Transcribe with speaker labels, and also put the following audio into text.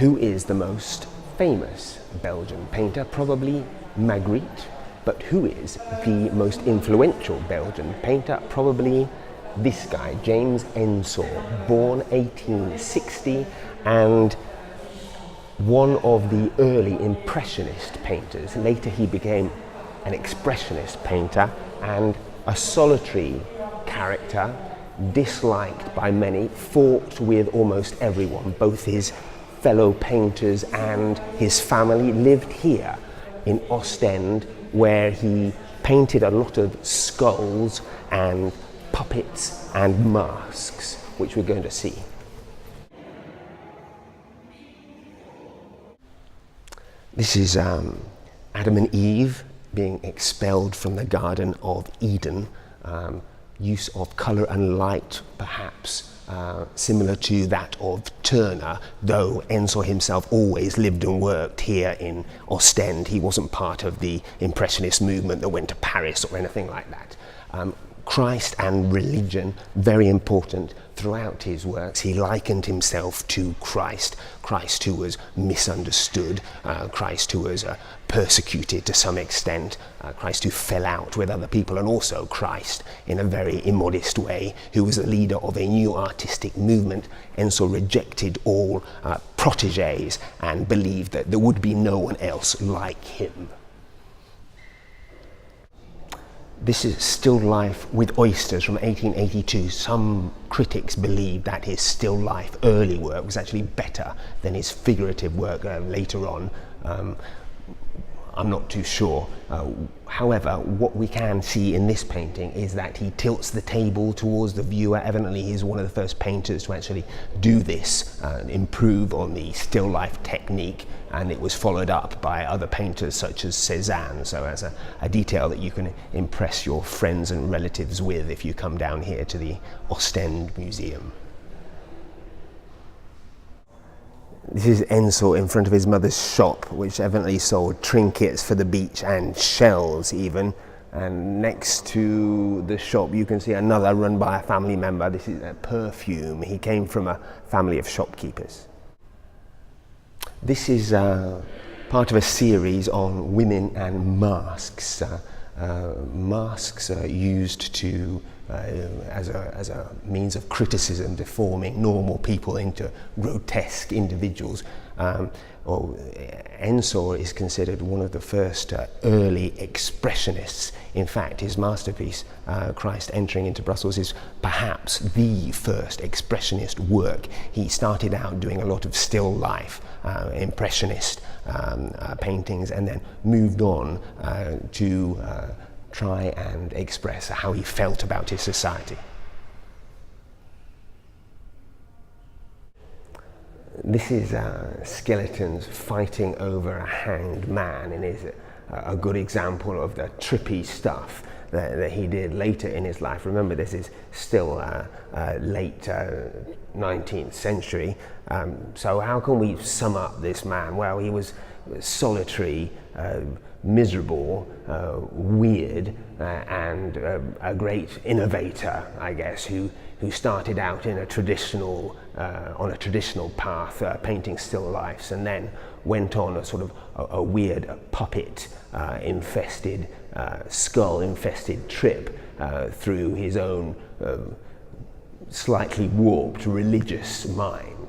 Speaker 1: Who is the most famous Belgian painter? Probably Magritte. But who is the most influential Belgian painter? Probably this guy, James Ensor, born 1860 and one of the early Impressionist painters. Later he became an Expressionist painter and a solitary character, disliked by many, fought with almost everyone. Both his fellow painters and his family lived here in Ostend, where he painted a lot of skulls and puppets and masks, which we're going to see. This is Adam and Eve being expelled from the Garden of Eden. Use of colour and light, perhaps similar to that of Turner, though Ensor himself always lived and worked here in Ostend. He wasn't part of the Impressionist movement that went to Paris or anything like that. Christ and religion, very important throughout his works. He likened himself to Christ, Christ who was misunderstood, Christ who was persecuted to some extent, Christ who fell out with other people, and also Christ in a very immodest way, who was the leader of a new artistic movement. Ensor rejected all protégés and believed that there would be no one else like him. This is Still Life with Oysters from 1882. Some critics believe that his still life early work was actually better than his figurative work later on. I'm not too sure. However, what we can see in this painting is that he tilts the table towards the viewer. Evidently, he's one of the first painters to actually do this, improve on the still life technique, and it was followed up by other painters such as Cézanne. So as a detail that you can impress your friends and relatives with if you come down here to the Ostend Museum. This is Ensor in front of his mother's shop, which evidently sold trinkets for the beach and shells even. And next to the shop you can see another run by a family member. This is a perfume. He came from a family of shopkeepers. This is part of a series on women and masks. Masks are used to as a means of criticism, deforming normal people into grotesque individuals. Ensor is considered one of the first early expressionists. In fact, his masterpiece, Christ Entering into Brussels, is perhaps the first expressionist work. He started out doing a lot of still life, impressionist paintings, and then moved on to try and express how he felt about his society. This is skeletons fighting over a hanged man, and is a good example of the trippy stuff that he did later in his life. Remember, this is still late 19th century. So how can we sum up this man? Well, he was solitary, miserable, weird, and a great innovator, I guess, who started out in a traditional, on a traditional path, painting still lifes, and then went on a sort of a weird puppet infested, skull infested trip through his own slightly warped religious mind.